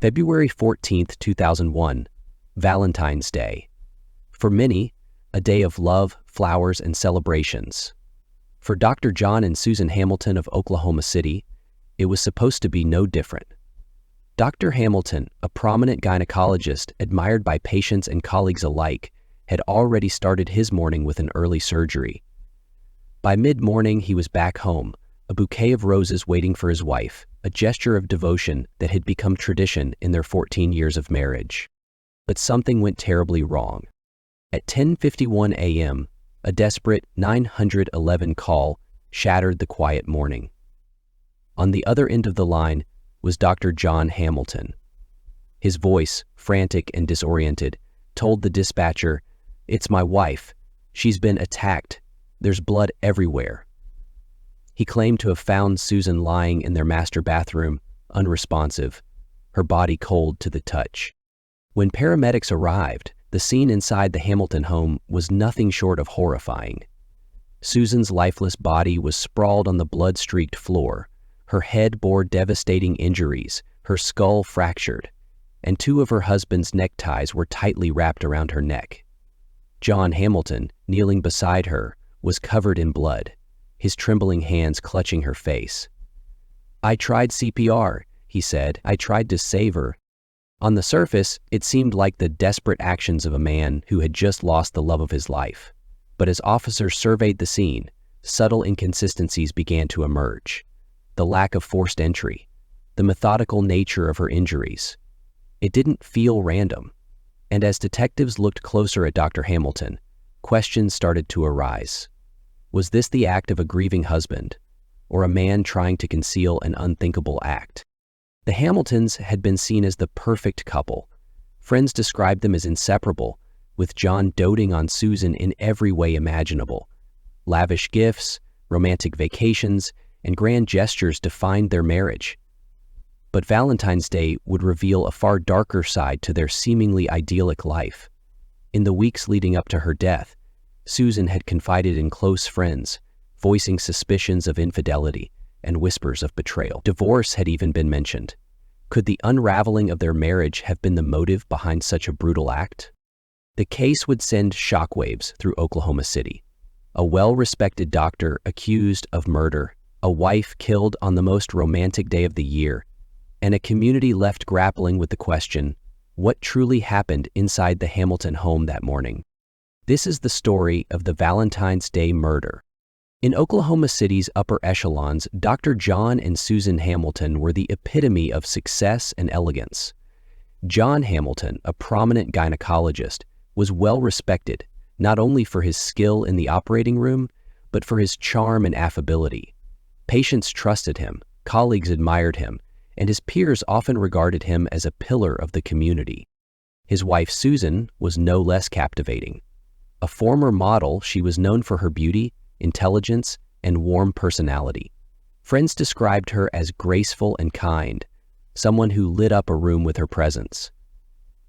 February 14th, 2001, Valentine's Day. For many, a day of love, flowers, and celebrations. For Dr. John and Susan Hamilton of Oklahoma City, it was supposed to be no different. Dr. Hamilton, a prominent gynecologist admired by patients and colleagues alike, had already started his morning with an early surgery. By mid-morning, he was back home, a bouquet of roses waiting for his wife, a gesture of devotion that had become tradition in their 14 years of marriage. But something went terribly wrong. At 10:51 a.m., a desperate 911 call shattered the quiet morning. On the other end of the line was Dr. John Hamilton. His voice, frantic and disoriented, told the dispatcher, "It's my wife. She's been attacked. There's blood everywhere." He claimed to have found Susan lying in their master bathroom, unresponsive, her body cold to the touch. When paramedics arrived, the scene inside the Hamilton home was nothing short of horrifying. Susan's lifeless body was sprawled on the blood-streaked floor. Her head bore devastating injuries, her skull fractured, and two of her husband's neckties were tightly wrapped around her neck. John Hamilton, kneeling beside her, was covered in blood, his trembling hands clutching her face. "I tried CPR," he said. "I tried to save her." On the surface, it seemed like the desperate actions of a man who had just lost the love of his life. But as officers surveyed the scene, subtle inconsistencies began to emerge. The lack of forced entry, the methodical nature of her injuries. It didn't feel random. And as detectives looked closer at Dr. Hamilton, questions started to arise. Was this the act of a grieving husband, or a man trying to conceal an unthinkable act? The Hamiltons had been seen as the perfect couple. Friends described them as inseparable, with John doting on Susan in every way imaginable. Lavish gifts, romantic vacations, and grand gestures defined their marriage. But Valentine's Day would reveal a far darker side to their seemingly idyllic life. In the weeks leading up to her death, Susan had confided in close friends, voicing suspicions of infidelity and whispers of betrayal. Divorce had even been mentioned. Could the unraveling of their marriage have been the motive behind such a brutal act? The case would send shockwaves through Oklahoma City. A well-respected doctor accused of murder, a wife killed on the most romantic day of the year, and a community left grappling with the question, what truly happened inside the Hamilton home that morning? This is the story of the Valentine's Day murder. In Oklahoma City's upper echelons, Dr. John and Susan Hamilton were the epitome of success and elegance. John Hamilton, a prominent gynecologist, was well respected, not only for his skill in the operating room, but for his charm and affability. Patients trusted him, colleagues admired him, and his peers often regarded him as a pillar of the community. His wife Susan was no less captivating. A former model, she was known for her beauty, intelligence, and warm personality. Friends described her as graceful and kind, someone who lit up a room with her presence.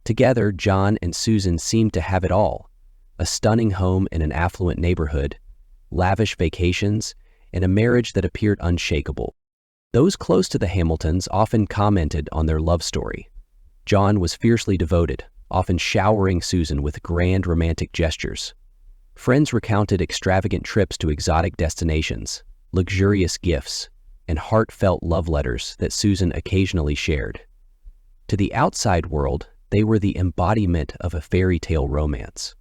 Together, John and Susan seemed to have it all: a stunning home in an affluent neighborhood, lavish vacations, and a marriage that appeared unshakable. Those close to the Hamiltons often commented on their love story. John was fiercely devoted, often showering Susan with grand romantic gestures. Friends recounted extravagant trips to exotic destinations, luxurious gifts, and heartfelt love letters that Susan occasionally shared. To the outside world, they were the embodiment of a fairy tale romance.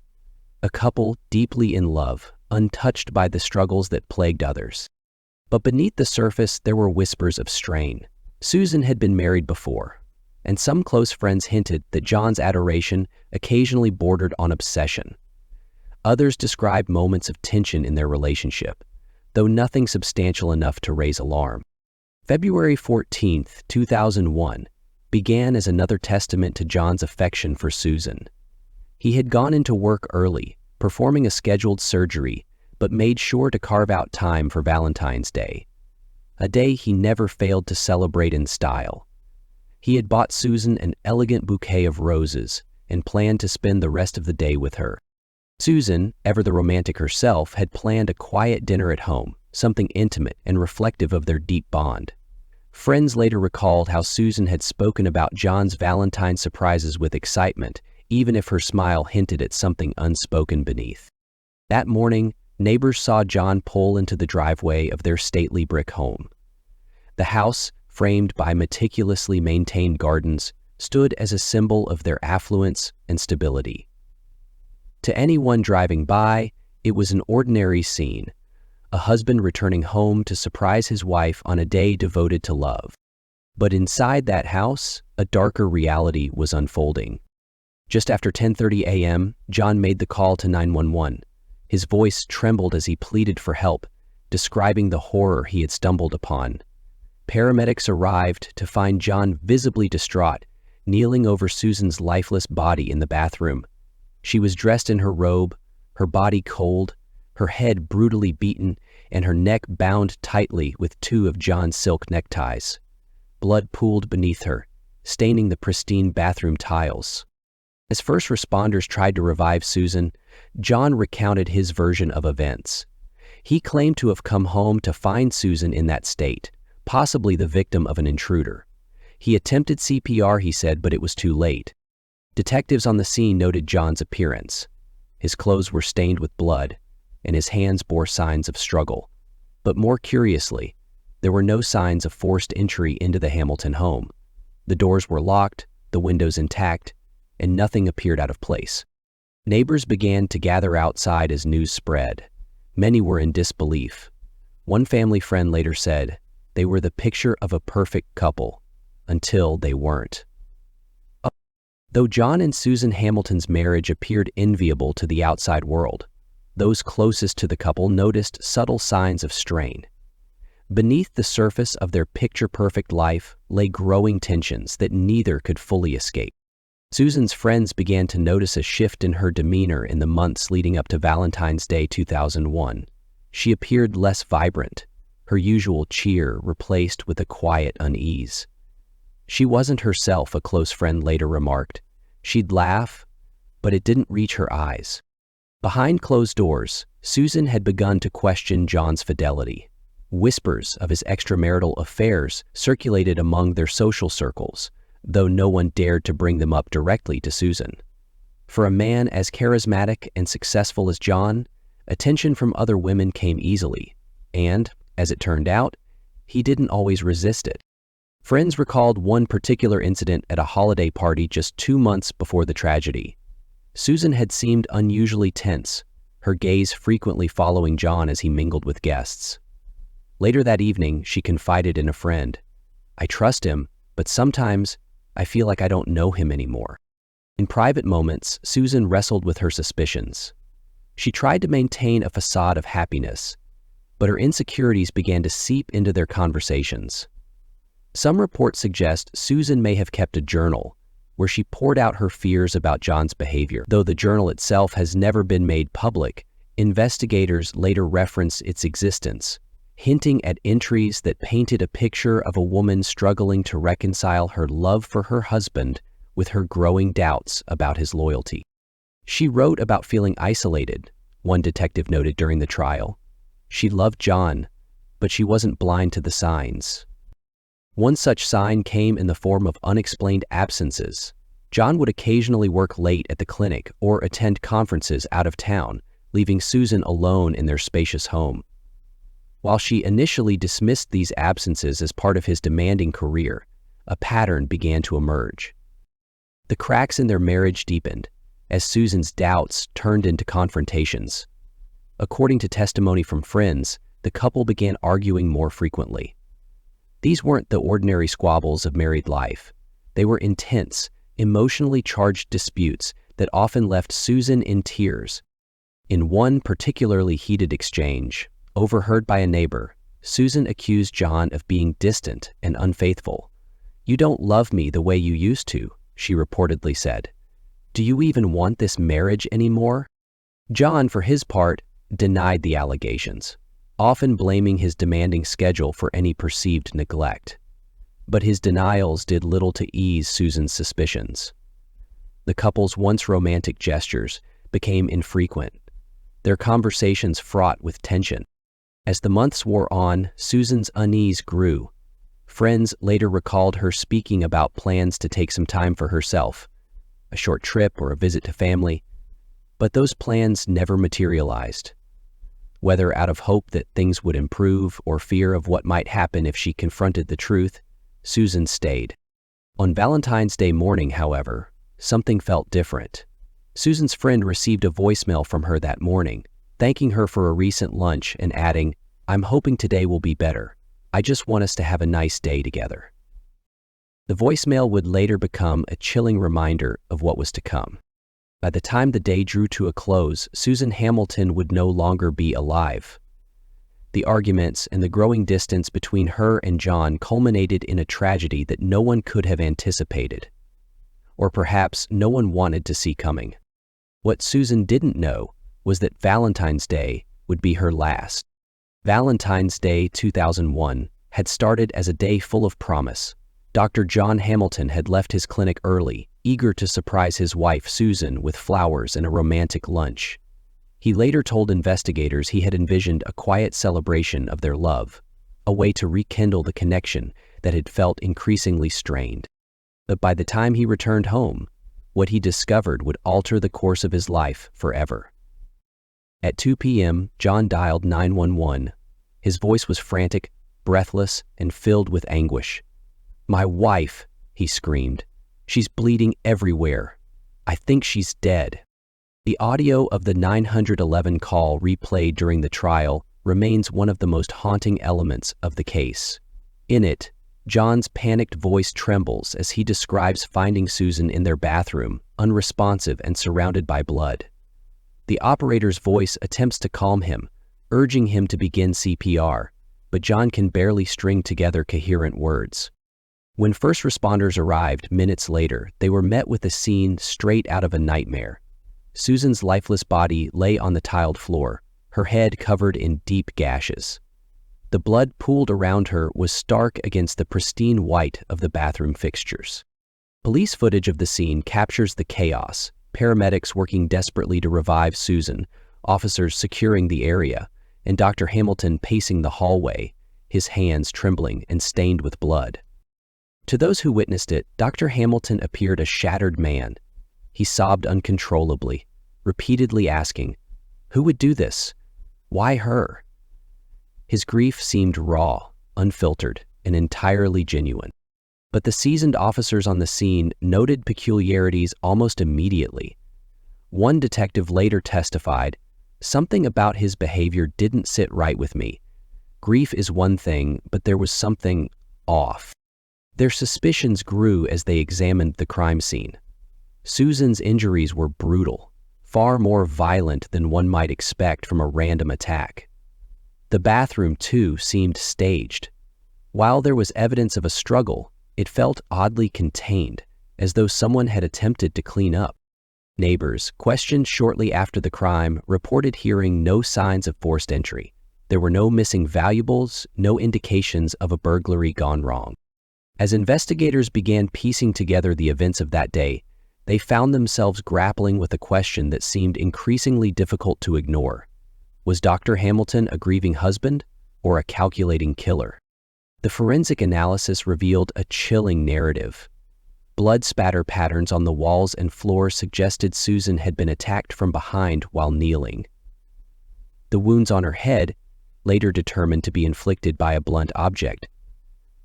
A couple deeply in love, untouched by the struggles that plagued others. But beneath the surface, there were whispers of strain. Susan had been married before, and some close friends hinted that John's adoration occasionally bordered on obsession. Others described moments of tension in their relationship, though nothing substantial enough to raise alarm. February 14th, 2001, began as another testament to John's affection for Susan. He had gone into work early, performing a scheduled surgery, but made sure to carve out time for Valentine's Day, a day he never failed to celebrate in style. He had bought Susan an elegant bouquet of roses and planned to spend the rest of the day with her. Susan, ever the romantic herself, had planned a quiet dinner at home, something intimate and reflective of their deep bond. Friends later recalled how Susan had spoken about John's Valentine surprises with excitement, even if her smile hinted at something unspoken beneath. That morning, neighbors saw John pull into the driveway of their stately brick home. The house, framed by meticulously maintained gardens, stood as a symbol of their affluence and stability. To anyone driving by, it was an ordinary scene, a husband returning home to surprise his wife on a day devoted to love. But inside that house, a darker reality was unfolding. Just after 10:30 a.m., John made the call to 911. His voice trembled as he pleaded for help, describing the horror he had stumbled upon. Paramedics arrived to find John visibly distraught, kneeling over Susan's lifeless body in the bathroom. She was dressed in her robe, her body cold, her head brutally beaten, and her neck bound tightly with two of John's silk neckties. Blood pooled beneath her, staining the pristine bathroom tiles. As first responders tried to revive Susan, John recounted his version of events. He claimed to have come home to find Susan in that state, possibly the victim of an intruder. He attempted CPR, he said, but it was too late. Detectives on the scene noted John's appearance. His clothes were stained with blood, and his hands bore signs of struggle. But more curiously, there were no signs of forced entry into the Hamilton home. The doors were locked, the windows intact, and nothing appeared out of place. Neighbors began to gather outside as news spread. Many were in disbelief. One family friend later said they were the picture of a perfect couple, until they weren't. Though John and Susan Hamilton's marriage appeared enviable to the outside world, those closest to the couple noticed subtle signs of strain. Beneath the surface of their picture-perfect life lay growing tensions that neither could fully escape. Susan's friends began to notice a shift in her demeanor in the months leading up to Valentine's Day 2001. She appeared less vibrant, her usual cheer replaced with a quiet unease. She wasn't herself, a close friend later remarked. She'd laugh, but it didn't reach her eyes. Behind closed doors, Susan had begun to question John's fidelity. Whispers of his extramarital affairs circulated among their social circles, though no one dared to bring them up directly to Susan. For a man as charismatic and successful as John, attention from other women came easily, and, as it turned out, he didn't always resist it. Friends recalled one particular incident at a holiday party just 2 months before the tragedy. Susan had seemed unusually tense, her gaze frequently following John as he mingled with guests. Later that evening, she confided in a friend, "I trust him, but sometimes I feel like I don't know him anymore." In private moments, Susan wrestled with her suspicions. She tried to maintain a facade of happiness, but her insecurities began to seep into their conversations. Some reports suggest Susan may have kept a journal where she poured out her fears about John's behavior. Though the journal itself has never been made public, investigators later reference its existence, hinting at entries that painted a picture of a woman struggling to reconcile her love for her husband with her growing doubts about his loyalty. She wrote about feeling isolated, one detective noted during the trial. She loved John, but she wasn't blind to the signs. One such sign came in the form of unexplained absences. John would occasionally work late at the clinic or attend conferences out of town, leaving Susan alone in their spacious home. While she initially dismissed these absences as part of his demanding career, a pattern began to emerge. The cracks in their marriage deepened as Susan's doubts turned into confrontations. According to testimony from friends, the couple began arguing more frequently. These weren't the ordinary squabbles of married life. They were intense, emotionally charged disputes that often left Susan in tears. In one particularly heated exchange, overheard by a neighbor, Susan accused John of being distant and unfaithful. "You don't love me the way you used to," she reportedly said. "Do you even want this marriage anymore?" John, for his part, denied the allegations, often blaming his demanding schedule for any perceived neglect. But his denials did little to ease Susan's suspicions. The couple's once romantic gestures became infrequent, their conversations fraught with tension. As the months wore on, Susan's unease grew. Friends later recalled her speaking about plans to take some time for herself, a short trip or a visit to family, but those plans never materialized. Whether out of hope that things would improve or fear of what might happen if she confronted the truth, Susan stayed. On Valentine's Day morning, however, something felt different. Susan's friend received a voicemail from her that morning, thanking her for a recent lunch and adding, "I'm hoping today will be better. I just want us to have a nice day together." The voicemail would later become a chilling reminder of what was to come. By the time the day drew to a close, Susan Hamilton would no longer be alive. The arguments and the growing distance between her and John culminated in a tragedy that no one could have anticipated, or perhaps no one wanted to see coming. What Susan didn't know was that Valentine's Day would be her last. Valentine's Day 2001 had started as a day full of promise. Dr. John Hamilton had left his clinic early, eager to surprise his wife Susan with flowers and a romantic lunch. He later told investigators he had envisioned a quiet celebration of their love, a way to rekindle the connection that had felt increasingly strained. But by the time he returned home, what he discovered would alter the course of his life forever. At 2 p.m., John dialed 911. His voice was frantic, breathless, and filled with anguish. "My wife," he screamed. "She's bleeding everywhere. I think she's dead." The audio of the 911 call replayed during the trial remains one of the most haunting elements of the case. In it, John's panicked voice trembles as he describes finding Susan in their bathroom, unresponsive and surrounded by blood. The operator's voice attempts to calm him, urging him to begin CPR, but John can barely string together coherent words. When first responders arrived minutes later, they were met with a scene straight out of a nightmare. Susan's lifeless body lay on the tiled floor, her head covered in deep gashes. The blood pooled around her was stark against the pristine white of the bathroom fixtures. Police footage of the scene captures the chaos, paramedics working desperately to revive Susan, officers securing the area, and Dr. Hamilton pacing the hallway, his hands trembling and stained with blood. To those who witnessed it, Dr. Hamilton appeared a shattered man. He sobbed uncontrollably, repeatedly asking, "Who would do this? Why her?" His grief seemed raw, unfiltered, and entirely genuine. But the seasoned officers on the scene noted peculiarities almost immediately. One detective later testified, "Something about his behavior didn't sit right with me. Grief is one thing, but there was something off." Their suspicions grew as they examined the crime scene. Susan's injuries were brutal, far more violent than one might expect from a random attack. The bathroom, too, seemed staged. While there was evidence of a struggle, it felt oddly contained, as though someone had attempted to clean up. Neighbors, questioned shortly after the crime, reported hearing no signs of forced entry. There were no missing valuables, no indications of a burglary gone wrong. As investigators began piecing together the events of that day, they found themselves grappling with a question that seemed increasingly difficult to ignore. Was Dr. Hamilton a grieving husband or a calculating killer? The forensic analysis revealed a chilling narrative. Blood spatter patterns on the walls and floor suggested Susan had been attacked from behind while kneeling. The wounds on her head, later determined to be inflicted by a blunt object,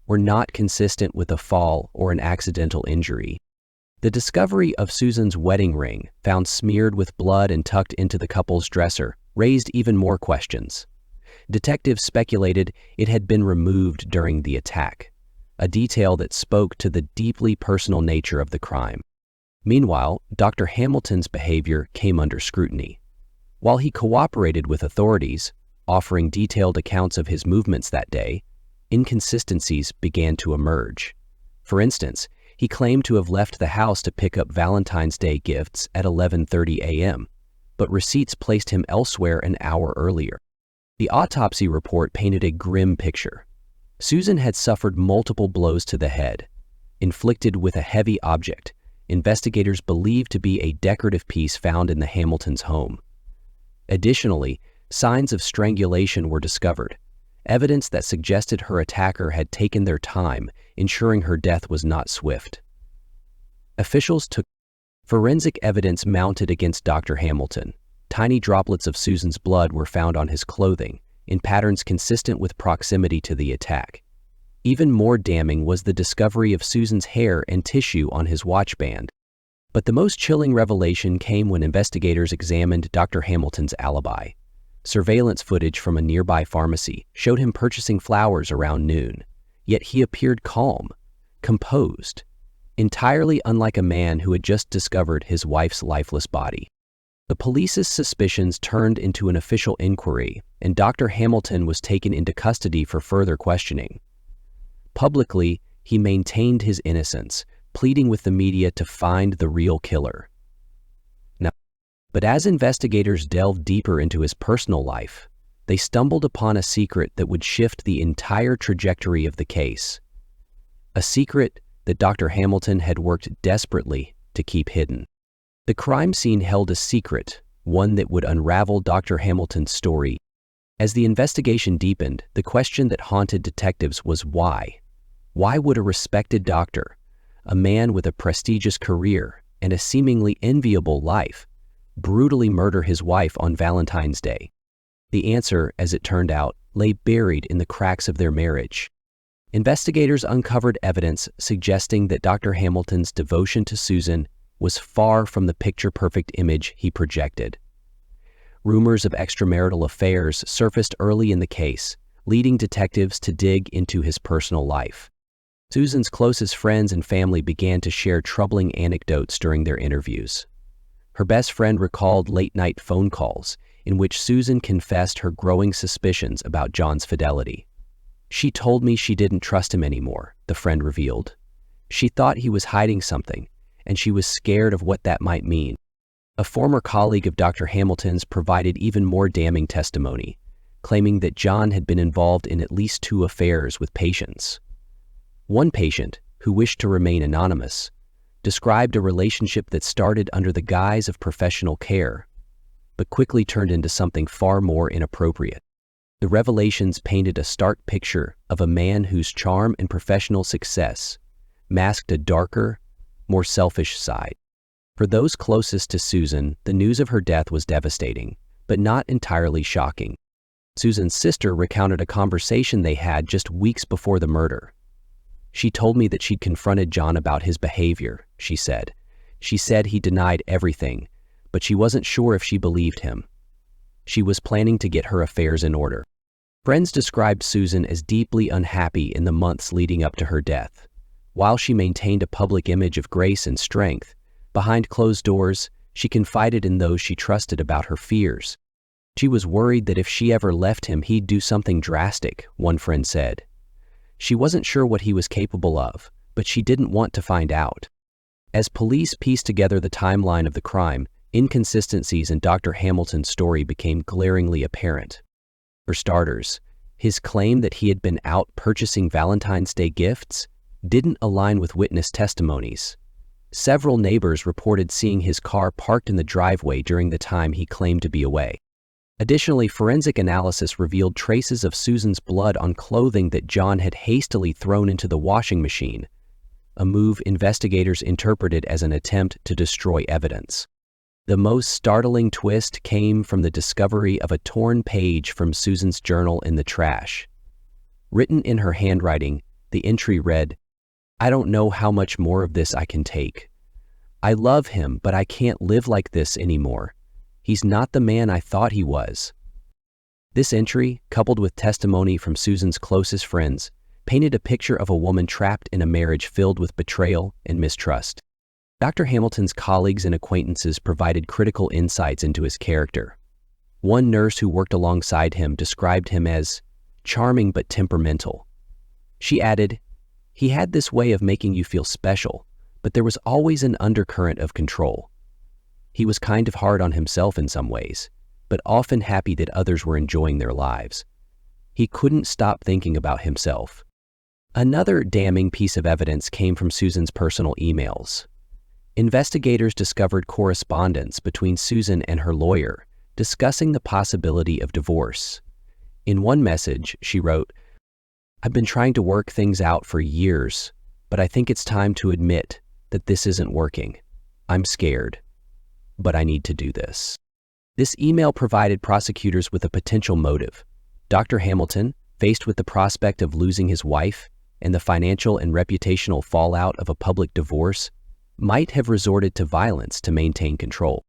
were not consistent with a fall or an accidental injury. The discovery of Susan's wedding ring, found smeared with blood and tucked into the couple's dresser, raised even more questions. Detectives speculated it had been removed during the attack, a detail that spoke to the deeply personal nature of the crime. Meanwhile, Dr. Hamilton's behavior came under scrutiny. While he cooperated with authorities, offering detailed accounts of his movements that day, inconsistencies began to emerge. For instance, he claimed to have left the house to pick up Valentine's Day gifts at 11:30 a.m., but receipts placed him elsewhere an hour earlier. The autopsy report painted a grim picture. Susan had suffered multiple blows to the head, inflicted with a heavy object investigators believed to be a decorative piece found in the Hamiltons' home. Additionally, signs of strangulation were discovered, evidence that suggested her attacker had taken their time, ensuring her death was not swift. Officials took forensic evidence mounted against Dr. Hamilton. Tiny droplets of Susan's blood were found on his clothing, in patterns consistent with proximity to the attack. Even more damning was the discovery of Susan's hair and tissue on his watch band. But the most chilling revelation came when investigators examined Dr. Hamilton's alibi. Surveillance footage from a nearby pharmacy showed him purchasing flowers around noon, yet he appeared calm, composed, entirely unlike a man who had just discovered his wife's lifeless body. The police's suspicions turned into an official inquiry, and Dr. Hamilton was taken into custody for further questioning. Publicly, he maintained his innocence, pleading with the media to find the real killer. But as investigators delved deeper into his personal life, they stumbled upon a secret that would shift the entire trajectory of the case. A secret that Dr. Hamilton had worked desperately to keep hidden. The crime scene held a secret, one that would unravel Dr. Hamilton's story. As the investigation deepened, the question that haunted detectives was why? Why would a respected doctor, a man with a prestigious career and a seemingly enviable life, brutally murder his wife on Valentine's Day? The answer, as it turned out, lay buried in the cracks of their marriage. Investigators uncovered evidence suggesting that Dr. Hamilton's devotion to Susan was far from the picture-perfect image he projected. Rumors of extramarital affairs surfaced early in the case, leading detectives to dig into his personal life. Susan's closest friends and family began to share troubling anecdotes during their interviews. Her best friend recalled late-night phone calls in which Susan confessed her growing suspicions about John's fidelity. "She told me she didn't trust him anymore," the friend revealed. "She thought he was hiding something, and she was scared of what that might mean." A former colleague of Dr. Hamilton's provided even more damning testimony, claiming that John had been involved in at least 2 affairs with patients. One patient, who wished to remain anonymous, described a relationship that started under the guise of professional care, but quickly turned into something far more inappropriate. The revelations painted a stark picture of a man whose charm and professional success masked a darker, more selfish side. For those closest to Susan, the news of her death was devastating, but not entirely shocking. Susan's sister recounted a conversation they had just weeks before the murder. "She told me that she'd confronted John about his behavior," she said. "She said he denied everything, but she wasn't sure if she believed him. She was planning to get her affairs in order." Friends described Susan as deeply unhappy in the months leading up to her death. While she maintained a public image of grace and strength, behind closed doors, she confided in those she trusted about her fears. She was worried that if she ever left him, he'd do something drastic, one friend said. She wasn't sure what he was capable of, but she didn't want to find out. As police pieced together the timeline of the crime, inconsistencies in Dr. Hamilton's story became glaringly apparent. For starters, his claim that he had been out purchasing Valentine's Day gifts didn't align with witness testimonies. Several neighbors reported seeing his car parked in the driveway during the time he claimed to be away. Additionally, forensic analysis revealed traces of Susan's blood on clothing that John had hastily thrown into the washing machine, a move investigators interpreted as an attempt to destroy evidence. The most startling twist came from the discovery of a torn page from Susan's journal in the trash. Written in her handwriting, the entry read, "I don't know how much more of this I can take. I love him, but I can't live like this anymore. He's not the man I thought he was." This entry, coupled with testimony from Susan's closest friends, painted a picture of a woman trapped in a marriage filled with betrayal and mistrust. Dr. Hamilton's colleagues and acquaintances provided critical insights into his character. One nurse who worked alongside him described him as charming but temperamental. She added, "He had this way of making you feel special, but there was always an undercurrent of control. He was kind of hard on himself in some ways, but often happy that others were enjoying their lives. He couldn't stop thinking about himself." Another damning piece of evidence came from Susan's personal emails. Investigators discovered correspondence between Susan and her lawyer discussing the possibility of divorce. In one message, she wrote, "I've been trying to work things out for years, but I think it's time to admit that this isn't working. I'm scared, but I need to do this." This email provided prosecutors with a potential motive. Dr. Hamilton, faced with the prospect of losing his wife and the financial and reputational fallout of a public divorce, might have resorted to violence to maintain control.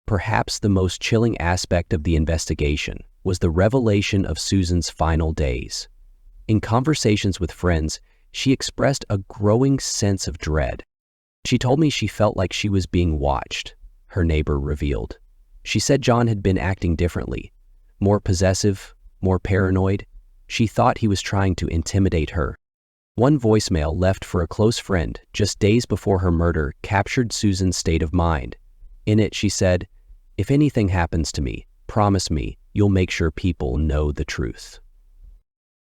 Perhaps the most chilling aspect of the investigation was the revelation of Susan's final days. In conversations with friends, she expressed a growing sense of dread. "She told me she felt like she was being watched," her neighbor revealed. She said John had been acting differently, more possessive, more paranoid. She thought he was trying to intimidate her. One voicemail left for a close friend just days before her murder captured Susan's state of mind. In it, she said, "If anything happens to me, promise me you'll make sure people know the truth."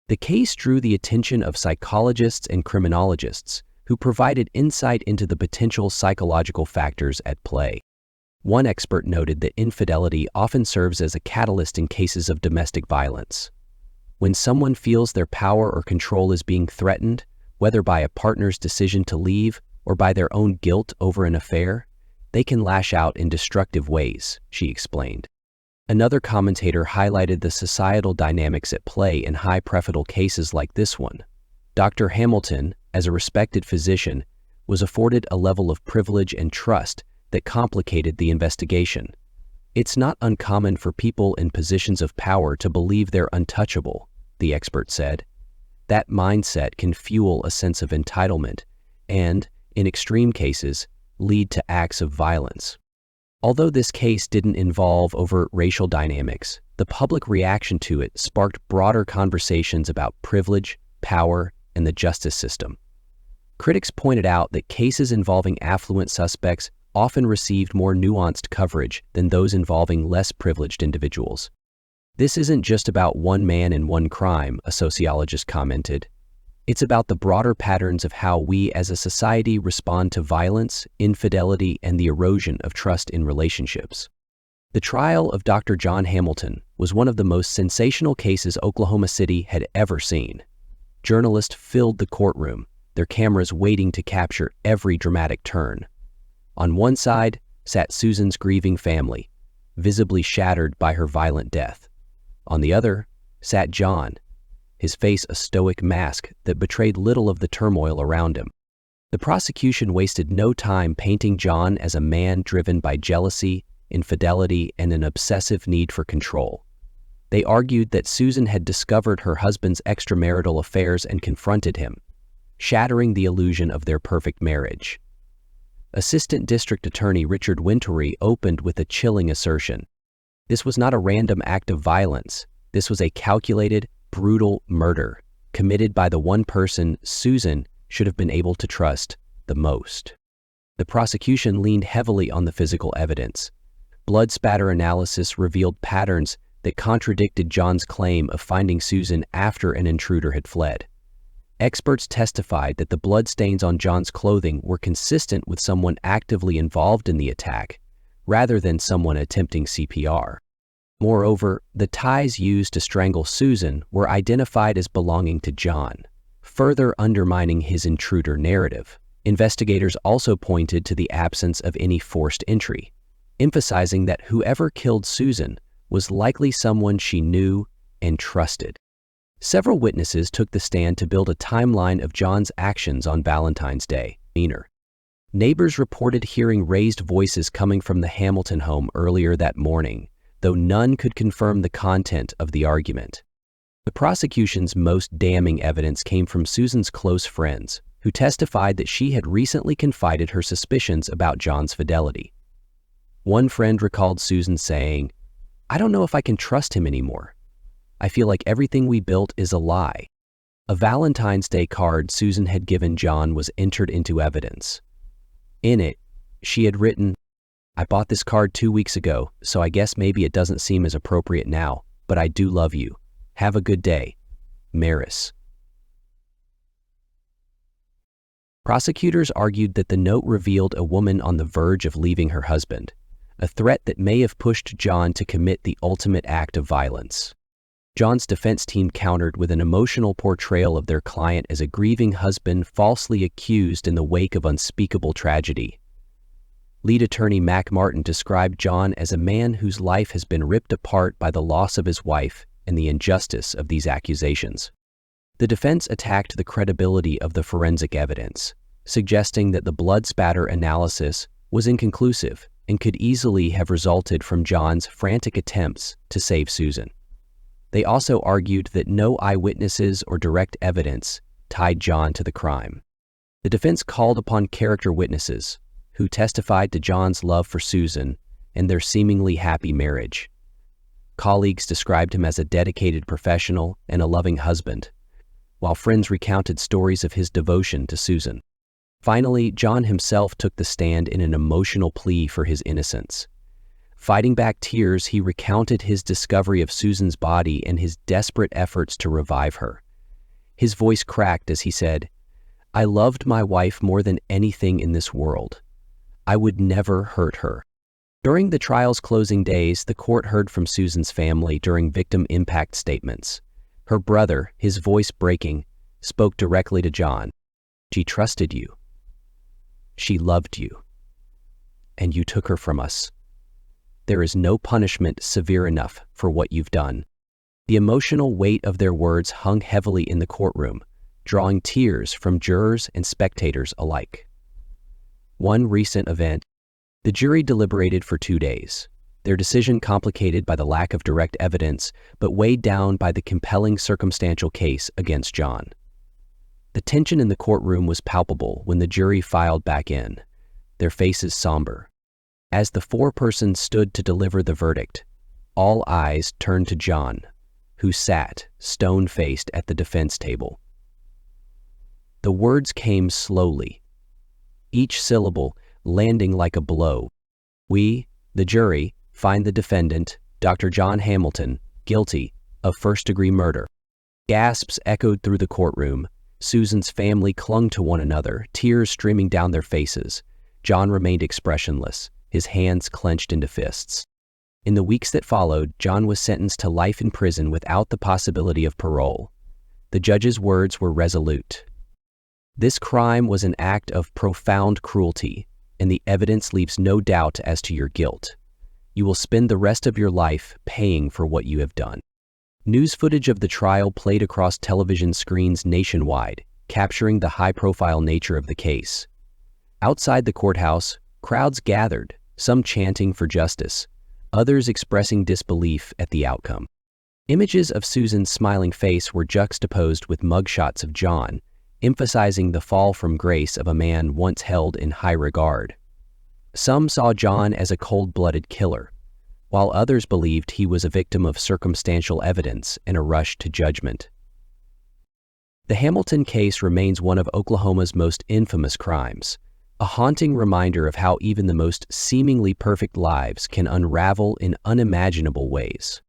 The case drew the attention of psychologists and criminologists who provided insight into the potential psychological factors at play. One expert noted that infidelity often serves as a catalyst in cases of domestic violence. When someone feels their power or control is being threatened, whether by a partner's decision to leave or by their own guilt over an affair, they can lash out in destructive ways, she explained. Another commentator highlighted the societal dynamics at play in high-profile cases like this one. Dr. Hamilton, as a respected physician, was afforded a level of privilege and trust that complicated the investigation. It's not uncommon for people in positions of power to believe they're untouchable, the expert said. That mindset can fuel a sense of entitlement and, in extreme cases, lead to acts of violence. Although this case didn't involve overt racial dynamics, the public reaction to it sparked broader conversations about privilege, power, and the justice system. Critics pointed out that cases involving affluent suspects often received more nuanced coverage than those involving less privileged individuals. "This isn't just about one man and one crime," a sociologist commented. "It's about the broader patterns of how we as a society respond to violence, infidelity, and the erosion of trust in relationships." The trial of Dr. John Hamilton was one of the most sensational cases Oklahoma City had ever seen. Journalists filled the courtroom, their cameras waiting to capture every dramatic turn. On one side sat Susan's grieving family, visibly shattered by her violent death. On the other sat John, his face a stoic mask that betrayed little of the turmoil around him. The prosecution wasted no time painting John as a man driven by jealousy, infidelity, and an obsessive need for control. They argued that Susan had discovered her husband's extramarital affairs and confronted him, shattering the illusion of their perfect marriage. Assistant District Attorney Richard Wintory opened with a chilling assertion. This was not a random act of violence. This was a calculated, brutal murder committed by the one person Susan should have been able to trust the most. The prosecution leaned heavily on the physical evidence. Blood spatter analysis revealed patterns that contradicted John's claim of finding Susan after an intruder had fled. Experts testified that the bloodstains on John's clothing were consistent with someone actively involved in the attack, rather than someone attempting CPR. Moreover, the ties used to strangle Susan were identified as belonging to John, further undermining his intruder narrative. Investigators also pointed to the absence of any forced entry, emphasizing that whoever killed Susan was likely someone she knew and trusted. Several witnesses took the stand to build a timeline of John's actions on Valentine's Day. Neighbors reported hearing raised voices coming from the Hamilton home earlier that morning, though none could confirm the content of the argument. The prosecution's most damning evidence came from Susan's close friends, who testified that she had recently confided her suspicions about John's fidelity. One friend recalled Susan saying, "I don't know if I can trust him anymore. I feel like everything we built is a lie." A Valentine's Day card Susan had given John was entered into evidence. In it, she had written, "I bought this card 2 weeks ago, so I guess maybe it doesn't seem as appropriate now, but I do love you. Have a good day. Maris." Prosecutors argued that the note revealed a woman on the verge of leaving her husband, a threat that may have pushed John to commit the ultimate act of violence. John's defense team countered with an emotional portrayal of their client as a grieving husband falsely accused in the wake of unspeakable tragedy. Lead attorney Mac Martin described John as a man whose life has been ripped apart by the loss of his wife and the injustice of these accusations. The defense attacked the credibility of the forensic evidence, suggesting that the blood spatter analysis was inconclusive and could easily have resulted from John's frantic attempts to save Susan. They also argued that no eyewitnesses or direct evidence tied John to the crime. The defense called upon character witnesses who testified to John's love for Susan and their seemingly happy marriage. Colleagues described him as a dedicated professional and a loving husband, while friends recounted stories of his devotion to Susan. Finally, John himself took the stand in an emotional plea for his innocence. Fighting back tears, he recounted his discovery of Susan's body and his desperate efforts to revive her. His voice cracked as he said, "I loved my wife more than anything in this world. I would never hurt her." During the trial's closing days, the court heard from Susan's family during victim impact statements. Her brother, his voice breaking, spoke directly to John. "She trusted you. She loved you. And you took her from us. There is no punishment severe enough for what you've done." The emotional weight of their words hung heavily in the courtroom, drawing tears from jurors and spectators alike. One recent event, the jury deliberated for 2 days, their decision complicated by the lack of direct evidence, but weighed down by the compelling circumstantial case against John. The tension in the courtroom was palpable when the jury filed back in, their faces somber. As the four persons stood to deliver the verdict, all eyes turned to John, who sat, stone-faced at the defense table. The words came slowly, each syllable landing like a blow. "We, the jury, find the defendant, Dr. John Hamilton, guilty of first-degree murder." Gasps echoed through the courtroom. Susan's family clung to one another, tears streaming down their faces. John remained expressionless, his hands clenched into fists. In the weeks that followed, John was sentenced to life in prison without the possibility of parole. The judge's words were resolute. "This crime was an act of profound cruelty, and the evidence leaves no doubt as to your guilt. You will spend the rest of your life paying for what you have done." News footage of the trial played across television screens nationwide, capturing the high-profile nature of the case. Outside the courthouse, crowds gathered, some chanting for justice, others expressing disbelief at the outcome. Images of Susan's smiling face were juxtaposed with mugshots of John, emphasizing the fall from grace of a man once held in high regard. Some saw John as a cold-blooded killer, while others believed he was a victim of circumstantial evidence and a rush to judgment. The Hamilton case remains one of Oklahoma's most infamous crimes, a haunting reminder of how even the most seemingly perfect lives can unravel in unimaginable ways.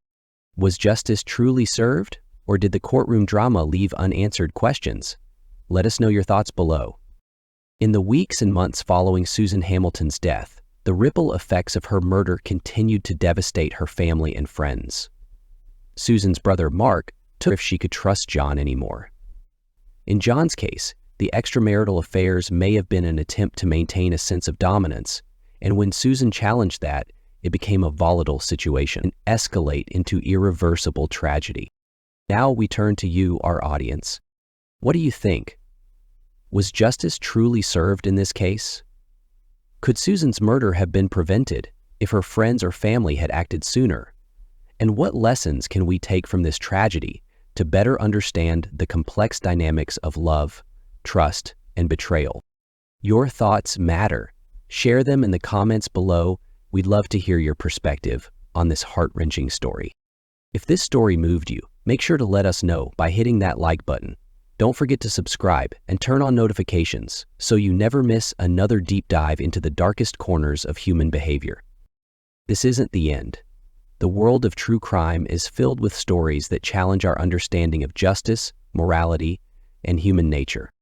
Was justice truly served, or did the courtroom drama leave unanswered questions? Let us know your thoughts below. In the weeks and months following Susan Hamilton's death, the ripple effects of her murder continued to devastate her family and friends. Susan's brother Mark took if she could trust John anymore. In John's case, the extramarital affairs may have been an attempt to maintain a sense of dominance, and when Susan challenged that, it became a volatile situation and escalate into irreversible tragedy. Now we turn to you, our audience. What do you think? Was justice truly served in this case? Could Susan's murder have been prevented if her friends or family had acted sooner? And what lessons can we take from this tragedy to better understand the complex dynamics of love, trust, and betrayal? Your thoughts matter. Share them in the comments below. We'd love to hear your perspective on this heart-wrenching story. If this story moved you, make sure to let us know by hitting that like button. Don't forget to subscribe and turn on notifications so you never miss another deep dive into the darkest corners of human behavior. This isn't the end. The world of true crime is filled with stories that challenge our understanding of justice, morality, and human nature.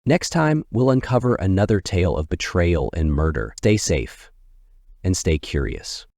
Next time, we'll uncover another tale of betrayal and murder. Stay safe and stay curious.